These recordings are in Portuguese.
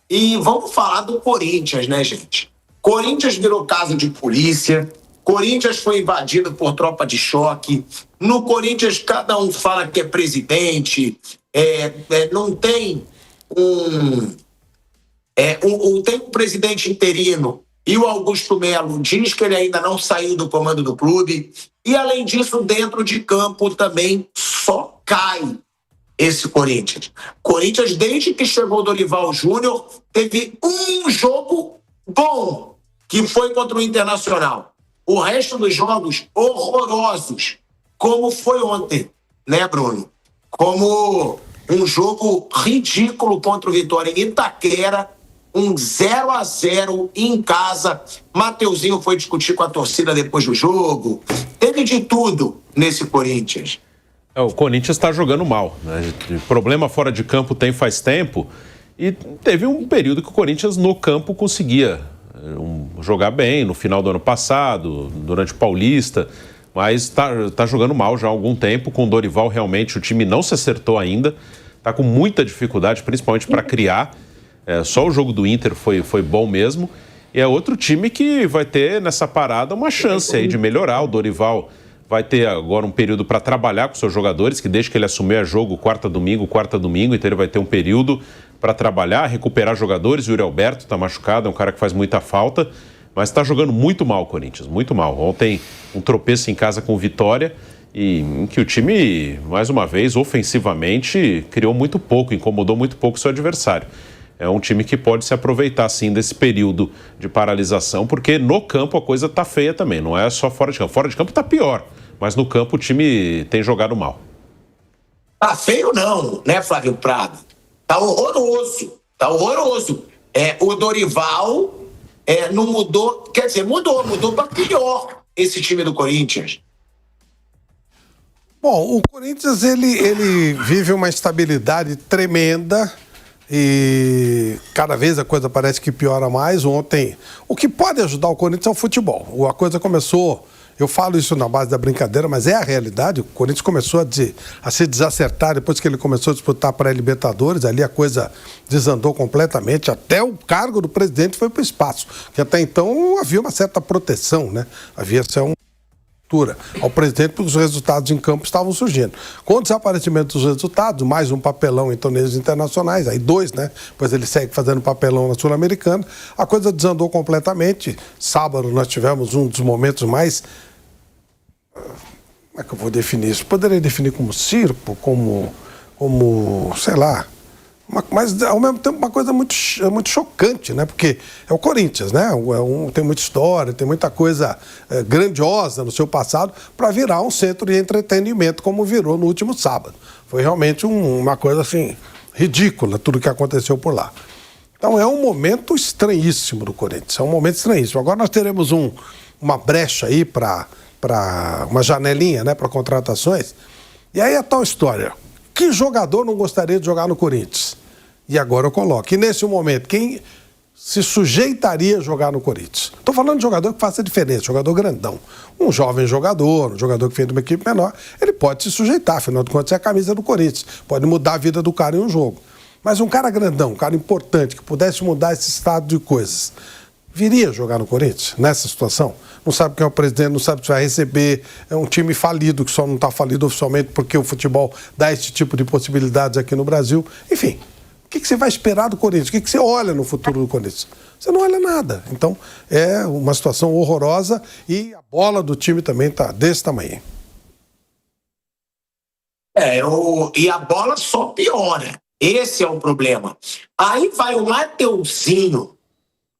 E vamos falar do Corinthians, né, gente? Corinthians virou casa de polícia, Corinthians foi invadido por tropa de choque. No Corinthians, cada um fala que é presidente, não tem tem um presidente interino e o Augusto Melo diz que ele ainda não saiu do comando do clube. E, além disso, dentro de campo também só cai esse Corinthians. Corinthians, desde que chegou o Dorival Júnior, teve um jogo bom, que foi contra o Internacional. O resto dos jogos horrorosos, como foi ontem, né, Bruno? Como um jogo ridículo contra o Vitória em Itaquera, um 0-0 em casa. Mateuzinho foi discutir com a torcida depois do jogo. Teve de tudo nesse Corinthians. O Corinthians está jogando mal, né? Problema fora de campo tem faz tempo. E teve um período que o Corinthians no campo conseguia jogar bem, no final do ano passado, durante o Paulista. Mas está jogando mal já há algum tempo. Com o Dorival, realmente, o time não se acertou ainda. Está com muita dificuldade, principalmente para criar. Só o jogo do Inter foi bom mesmo. E é outro time que vai ter nessa parada uma chance aí de melhorar. O Dorival vai ter agora um período para trabalhar com seus jogadores, que desde que ele assumiu jogo quarta, domingo, então ele vai ter um período para trabalhar, recuperar jogadores. O Yuri Alberto está machucado, é um cara que faz muita falta, mas está jogando muito mal o Corinthians, muito mal. Ontem um tropeço em casa com o Vitória, e em que o time, mais uma vez, ofensivamente, criou muito pouco, incomodou muito pouco o seu adversário. É um time que pode se aproveitar, sim, desse período de paralisação, porque no campo a coisa tá feia também, não é só fora de campo. Fora de campo tá pior, mas no campo o time tem jogado mal. Tá feio não, né, Flávio Prado? Tá horroroso, tá horroroso. O Dorival não mudou, quer dizer, mudou pra pior esse time do Corinthians. Bom, o Corinthians, ele vive uma estabilidade tremenda. E cada vez a coisa parece que piora mais. Ontem, o que pode ajudar o Corinthians é o futebol. A coisa começou, eu falo isso na base da brincadeira, mas é a realidade. O Corinthians começou a se desacertar depois que ele começou a disputar pré-Libertadores. Ali a coisa desandou completamente. Até o cargo do presidente foi para o espaço, que até então havia uma certa proteção, né? Havia-se ao presidente, porque os resultados em campo estavam surgindo. Com o desaparecimento dos resultados, mais um papelão em torneios internacionais, aí 2, né? Depois ele segue fazendo papelão na Sul-Americana, a coisa desandou completamente. Sábado nós tivemos um dos momentos mais... Como é que eu vou definir isso? Poderia definir como circo, como sei lá... Mas, ao mesmo tempo, uma coisa muito chocante, né? Porque é o Corinthians, né? Tem muita história, tem muita coisa grandiosa no seu passado para virar um centro de entretenimento, como virou no último sábado. Foi realmente uma coisa, assim, ridícula, tudo que aconteceu por lá. Então, é um momento estranhíssimo do Corinthians, é um momento estranhíssimo. Agora nós teremos uma brecha aí para uma janelinha, né? Para contratações. E aí a tal história... Que jogador não gostaria de jogar no Corinthians? E agora eu coloco. E nesse momento, quem se sujeitaria a jogar no Corinthians? Estou falando de jogador que faça diferença, jogador grandão. Um jovem jogador, um jogador que vem de uma equipe menor, ele pode se sujeitar, afinal de contas é a camisa do Corinthians. Pode mudar a vida do cara em um jogo. Mas um cara grandão, um cara importante, que pudesse mudar esse estado de coisas, viria jogar no Corinthians nessa situação? Não sabe quem é o presidente, não sabe se vai receber, é um time falido, que só não está falido oficialmente porque o futebol dá esse tipo de possibilidades aqui no Brasil. Enfim, o que você vai esperar do Corinthians? O que você olha no futuro do Corinthians? Você não olha nada. Então, é uma situação horrorosa e a bola do time também está desse tamanho. E a bola só piora. Esse é o problema. Aí vai o Mateuzinho,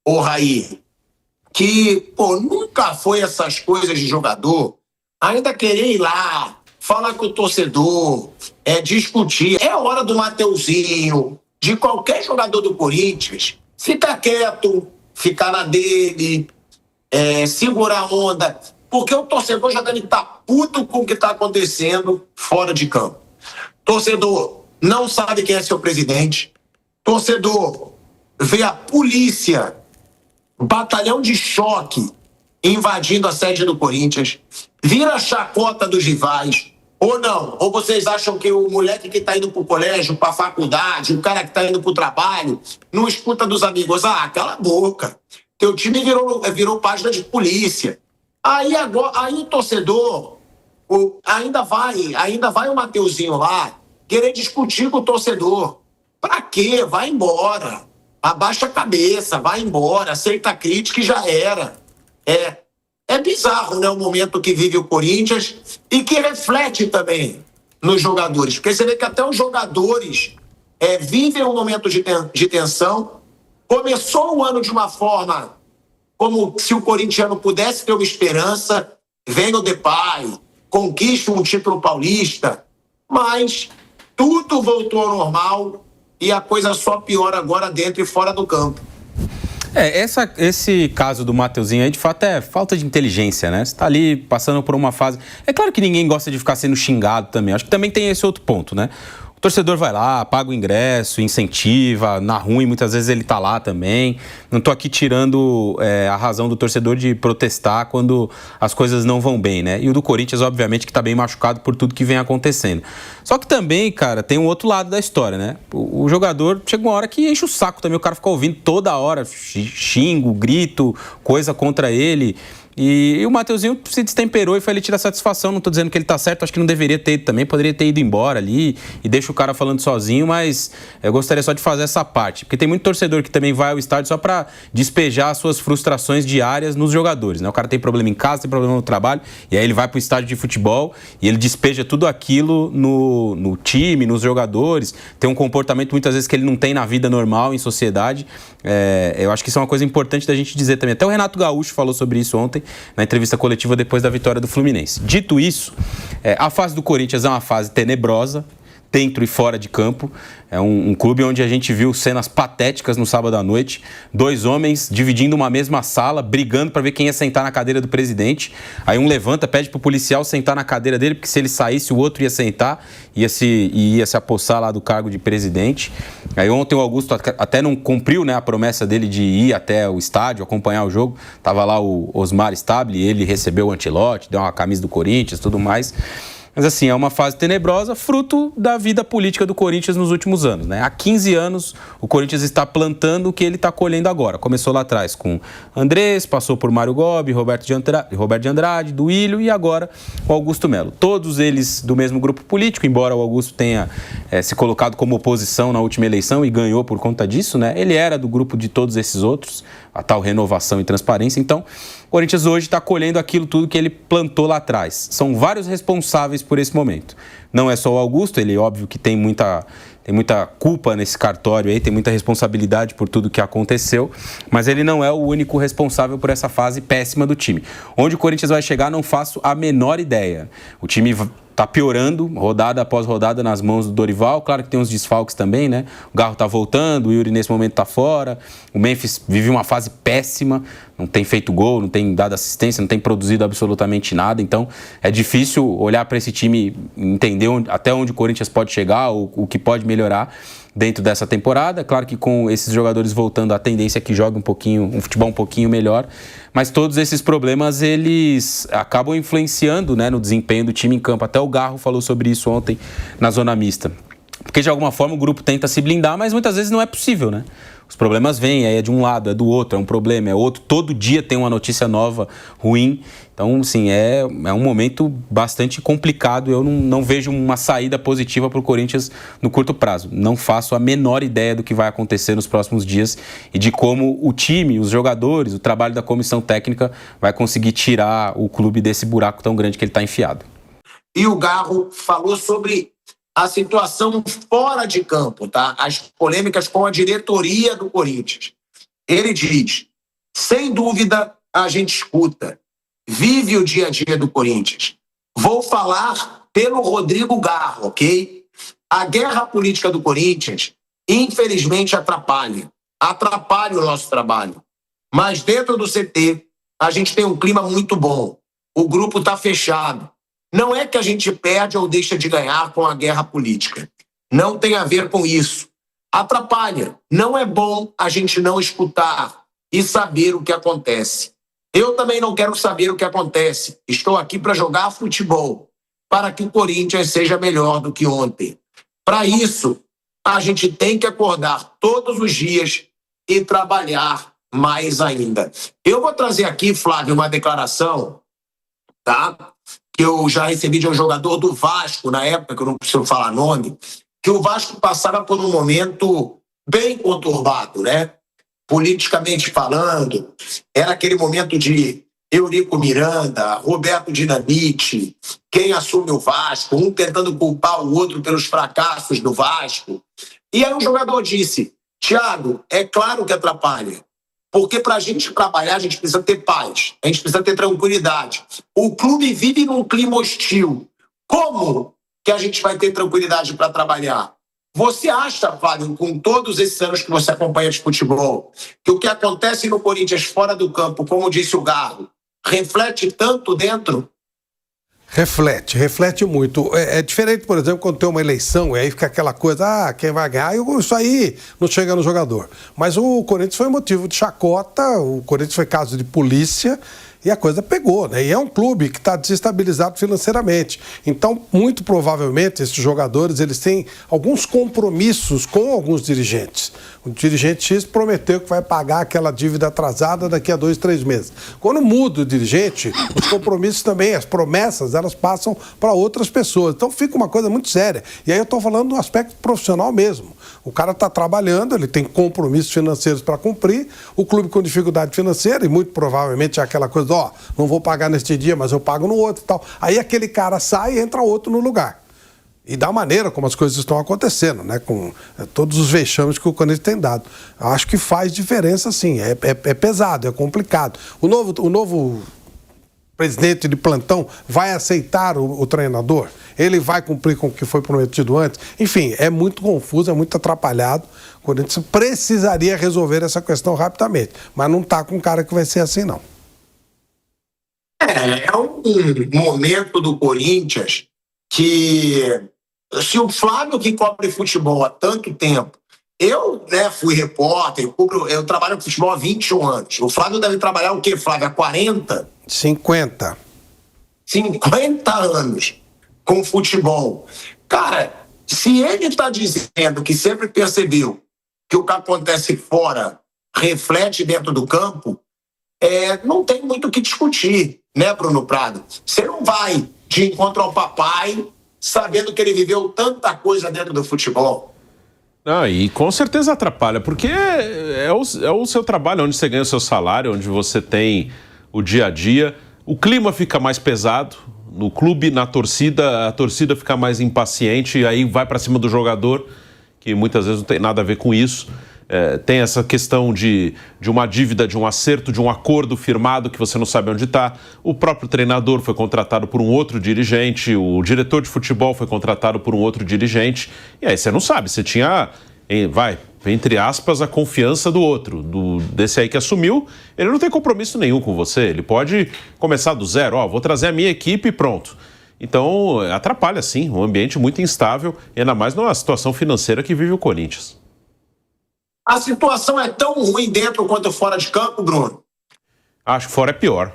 o Raí, que, nunca foi essas coisas de jogador, ainda querer ir lá, falar com o torcedor, discutir. É hora do Mateuzinho, de qualquer jogador do Corinthians, ficar quieto, ficar na dele, segurar a onda, porque o torcedor já deve estar puto com o que está acontecendo fora de campo. Torcedor não sabe quem é seu presidente, torcedor vê a polícia, batalhão de choque invadindo a sede do Corinthians, vira a chacota dos rivais, Ou não? Ou vocês acham que o moleque que está indo para o colégio, para a faculdade, o cara que está indo para o trabalho, não escuta dos amigos? Ah, cala a boca. Teu time virou página de polícia. Aí o torcedor ainda vai o Mateuzinho lá querer discutir com o torcedor. Pra quê? Vai embora. Abaixa a cabeça, vai embora, aceita a crítica e já era. É bizarro, né, o momento que vive o Corinthians e que reflete também nos jogadores. Porque você vê que até os jogadores vivem um momento de tensão. Começou o ano de uma forma como se o corintiano pudesse ter uma esperança, vem o Depay, conquista um título paulista, mas tudo voltou ao normal e a coisa só piora agora dentro e fora do campo. Esse caso do Mateuzinho aí, de fato, é falta de inteligência, né? Você tá ali passando por uma fase... É claro que ninguém gosta de ficar sendo xingado também. Acho que também tem esse outro ponto, né? O torcedor vai lá, paga o ingresso, incentiva, na ruim, muitas vezes ele tá lá também. Não tô aqui tirando a razão do torcedor de protestar quando as coisas não vão bem, né? E o do Corinthians, obviamente, que tá bem machucado por tudo que vem acontecendo. Só que também, cara, tem um outro lado da história, né? O jogador chega uma hora que enche o saco também, o cara fica ouvindo toda hora, xingo, grito, coisa contra ele... E o Mateuzinho se destemperou e foi ali tirar satisfação. Não tô dizendo que ele tá certo, acho que não deveria ter ido também. Poderia ter ido embora ali e deixa o cara falando sozinho, mas eu gostaria só de fazer essa parte. Porque tem muito torcedor que também vai ao estádio só pra despejar as suas frustrações diárias nos jogadores, né? O cara tem problema em casa, tem problema no trabalho, e aí ele vai pro estádio de futebol e ele despeja tudo aquilo no time, nos jogadores. Tem um comportamento muitas vezes que ele não tem na vida normal, em sociedade. Eu acho que isso é uma coisa importante da gente dizer também. Até o Renato Gaúcho falou sobre isso ontem, na entrevista coletiva depois da vitória do Fluminense. Dito isso, a fase do Corinthians é uma fase tenebrosa, dentro e fora de campo. É um clube onde a gente viu cenas patéticas no sábado à noite. 2 homens dividindo uma mesma sala, brigando para ver quem ia sentar na cadeira do presidente. Aí um levanta, pede pro policial sentar na cadeira dele, porque se ele saísse, o outro ia sentar, ia se apossar lá do cargo de presidente. Aí ontem o Augusto até não cumpriu, né, a promessa dele de ir até o estádio, acompanhar o jogo. Tava lá o Osmar Stabile, ele recebeu o Ancelotti, deu uma camisa do Corinthians, tudo mais. Mas assim, é uma fase tenebrosa, fruto da vida política do Corinthians nos últimos anos, né? Há 15 anos, o Corinthians está plantando o que ele está colhendo agora. Começou lá atrás com Andrés, passou por Mário Gobi, Roberto de Andrade, Duílio e agora o Augusto Melo. Todos eles do mesmo grupo político, embora o Augusto tenha se colocado como oposição na última eleição e ganhou por conta disso, né? Ele era do grupo de todos esses outros, a tal renovação e transparência. Então, o Corinthians hoje está colhendo aquilo tudo que ele plantou lá atrás. São vários responsáveis por esse momento. Não é só o Augusto, ele óbvio que tem muita culpa nesse cartório aí, tem muita responsabilidade por tudo que aconteceu, mas ele não é o único responsável por essa fase péssima do time. Onde o Corinthians vai chegar, não faço a menor ideia. O time tá piorando, rodada após rodada nas mãos do Dorival. Claro que tem uns desfalques também, né? O Garro tá voltando, o Yuri nesse momento tá fora. O Memphis vive uma fase péssima, não tem feito gol, não tem dado assistência, não tem produzido absolutamente nada. Então é difícil olhar para esse time, entender até onde o Corinthians pode chegar, o que pode melhorar dentro dessa temporada. Claro que com esses jogadores voltando, a tendência é que jogue um futebol um pouquinho melhor, mas todos esses problemas, eles acabam influenciando, né, no desempenho do time em campo. Até o Garro falou sobre isso ontem na zona mista. Porque de alguma forma o grupo tenta se blindar, mas muitas vezes não é possível, né? Os problemas vêm, aí é de um lado, é do outro, é um problema, é outro. Todo dia tem uma notícia nova, ruim. Então, sim, é um momento bastante complicado. Eu não vejo uma saída positiva para o Corinthians no curto prazo. Não faço a menor ideia do que vai acontecer nos próximos dias e de como o time, os jogadores, o trabalho da comissão técnica vai conseguir tirar o clube desse buraco tão grande que ele está enfiado. E o Garro falou sobre a situação fora de campo, tá? As polêmicas com a diretoria do Corinthians. Ele diz, sem dúvida, a gente escuta, vive o dia a dia do Corinthians. Vou falar pelo Rodrigo Garro, ok? A guerra política do Corinthians, infelizmente, atrapalha o nosso trabalho. Mas dentro do CT, a gente tem um clima muito bom. O grupo está fechado. Não é que a gente perde ou deixa de ganhar com a guerra política. Não tem a ver com isso. Atrapalha. Não é bom a gente não escutar e saber o que acontece. Eu também não quero saber o que acontece. Estou aqui para jogar futebol. para que o Corinthians seja melhor do que ontem. Para isso, a gente tem que acordar todos os dias e trabalhar mais ainda. Eu vou trazer aqui, Flávio, uma declaração, tá? Que eu já recebi de um jogador do Vasco, na época, que eu não preciso falar nome, que o Vasco passava por um momento bem conturbado, né? Politicamente falando, era aquele momento de Eurico Miranda, Roberto Dinamite, quem assume o Vasco, um tentando culpar o outro pelos fracassos do Vasco. E aí o jogador disse, Thiago, é claro que atrapalha, porque para a gente trabalhar a gente precisa ter paz, a gente precisa ter tranquilidade. O clube vive num clima hostil. Como que a gente vai ter tranquilidade para trabalhar? Você acha, Fábio, com todos esses anos que você acompanha de futebol, que o que acontece no Corinthians fora do campo, como disse o Garro, reflete tanto dentro? Reflete muito. É diferente, por exemplo, quando tem uma eleição, e aí fica aquela coisa, quem vai ganhar, isso aí não chega no jogador. Mas o Corinthians foi motivo de chacota, o Corinthians foi caso de polícia, e a coisa pegou, né? E é um clube que está desestabilizado financeiramente. Então, muito provavelmente, esses jogadores, eles têm alguns compromissos com alguns dirigentes. O dirigente X prometeu que vai pagar aquela dívida atrasada daqui a 2, 3 meses. Quando muda o dirigente, os compromissos também, as promessas, elas passam para outras pessoas. Então, fica uma coisa muito séria. E aí eu estou falando do aspecto profissional mesmo. O cara está trabalhando, ele tem compromissos financeiros para cumprir, o clube com dificuldade financeira, e muito provavelmente é aquela coisa, não vou pagar neste dia, mas eu pago no outro e tal. Aí aquele cara sai e entra outro no lugar. E da maneira como as coisas estão acontecendo, né? Com todos os vexames que o Corinthians tem dado. Eu acho que faz diferença, sim. É pesado, é complicado. O novo presidente de plantão vai aceitar o treinador? Ele vai cumprir com o que foi prometido antes? Enfim, é muito confuso, é muito atrapalhado. O Corinthians precisaria resolver essa questão rapidamente. Mas não está com um cara que vai ser assim, não. É um momento do Corinthians que, se o Flávio, que cobre futebol há tanto tempo, eu, fui repórter, eu trabalho com futebol há 21 anos. O Flávio deve trabalhar o quê, Flávio? Há 40? 50. 50 anos com futebol. Cara, se ele está dizendo que sempre percebeu que o que acontece fora reflete dentro do campo, não tem muito o que discutir, né, Bruno Prado? Você não vai de encontro ao papai sabendo que ele viveu tanta coisa dentro do futebol. E com certeza atrapalha, porque é o seu trabalho, onde você ganha o seu salário, onde você tem o dia a dia. O clima fica mais pesado no clube, na torcida, a torcida fica mais impaciente, e aí vai para cima do jogador, que muitas vezes não tem nada a ver com isso. Tem essa questão de uma dívida, de um acerto, de um acordo firmado que você não sabe onde está. O próprio treinador foi contratado por um outro dirigente, o diretor de futebol foi contratado por um outro dirigente, e aí você não sabe, você tinha, entre aspas, a confiança do outro, desse aí que assumiu, ele não tem compromisso nenhum com você, ele pode começar do zero, vou trazer a minha equipe e pronto. Então, atrapalha sim, um ambiente muito instável, e ainda mais numa situação financeira que vive o Corinthians. A situação é tão ruim dentro quanto fora de campo, Bruno? Acho que fora é pior.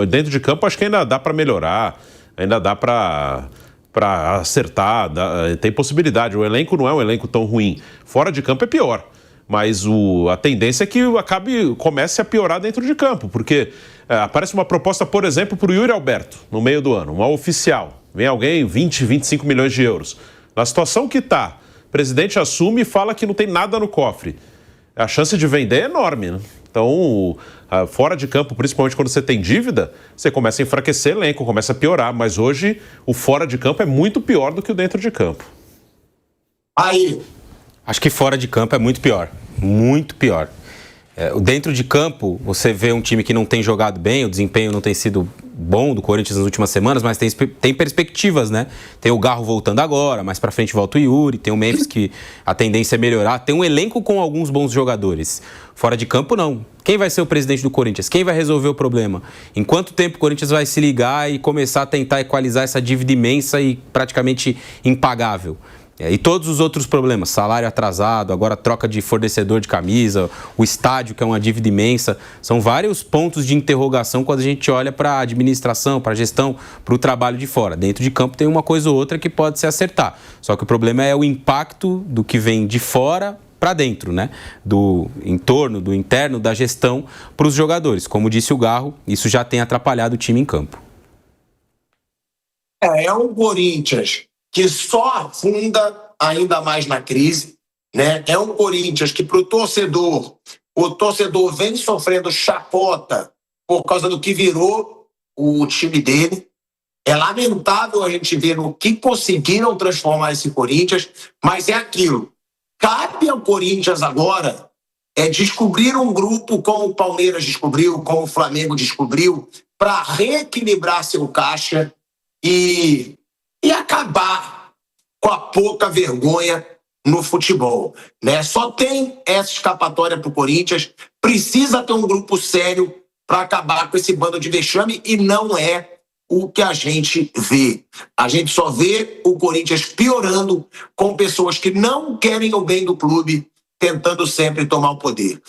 Dentro de campo acho que ainda dá para melhorar, ainda dá para acertar, tem possibilidade. O elenco não é um elenco tão ruim. Fora de campo é pior. Mas a tendência é que comece a piorar dentro de campo, porque aparece uma proposta, por exemplo, para o Yuri Alberto, no meio do ano, uma oficial. Vem alguém, 20, 25 milhões de euros. Na situação que está, o presidente assume e fala que não tem nada no cofre. A chance de vender é enorme, né? Então, fora de campo, principalmente quando você tem dívida, você começa a enfraquecer o elenco, começa a piorar. Mas hoje, o fora de campo é muito pior do que o dentro de campo. Aí. Acho que fora de campo é muito pior. Muito pior. Dentro de campo, você vê um time que não tem jogado bem, o desempenho não tem sido bom do Corinthians nas últimas semanas, mas tem perspectivas, né? Tem o Garro voltando agora, mais pra frente volta o Yuri, tem o Memphis que a tendência é melhorar, tem um elenco com alguns bons jogadores. Fora de campo, não. Quem vai ser o presidente do Corinthians? Quem vai resolver o problema? Em quanto tempo o Corinthians vai se ligar e começar a tentar equalizar essa dívida imensa e praticamente impagável? E todos os outros problemas, salário atrasado, agora troca de fornecedor de camisa, o estádio, que é uma dívida imensa, são vários pontos de interrogação quando a gente olha para a administração, para a gestão, para o trabalho de fora. Dentro de campo tem uma coisa ou outra que pode se acertar. Só que o problema é o impacto do que vem de fora para dentro, né? Do entorno, do interno, da gestão para os jogadores. Como disse o Garro, isso já tem atrapalhado o time em campo. É um Corinthians que só afunda ainda mais na crise, né? É um Corinthians que o torcedor vem sofrendo chacota por causa do que virou o time dele. É lamentável a gente ver no que conseguiram transformar esse Corinthians, mas é aquilo. Cabe ao Corinthians agora descobrir um grupo como o Palmeiras descobriu, como o Flamengo descobriu, para reequilibrar seu caixa e acabar com a pouca vergonha no futebol, né? Só tem essa escapatória para o Corinthians, precisa ter um grupo sério para acabar com esse bando de vexame e não é o que a gente vê. A gente só vê o Corinthians piorando com pessoas que não querem o bem do clube, tentando sempre tomar o poder.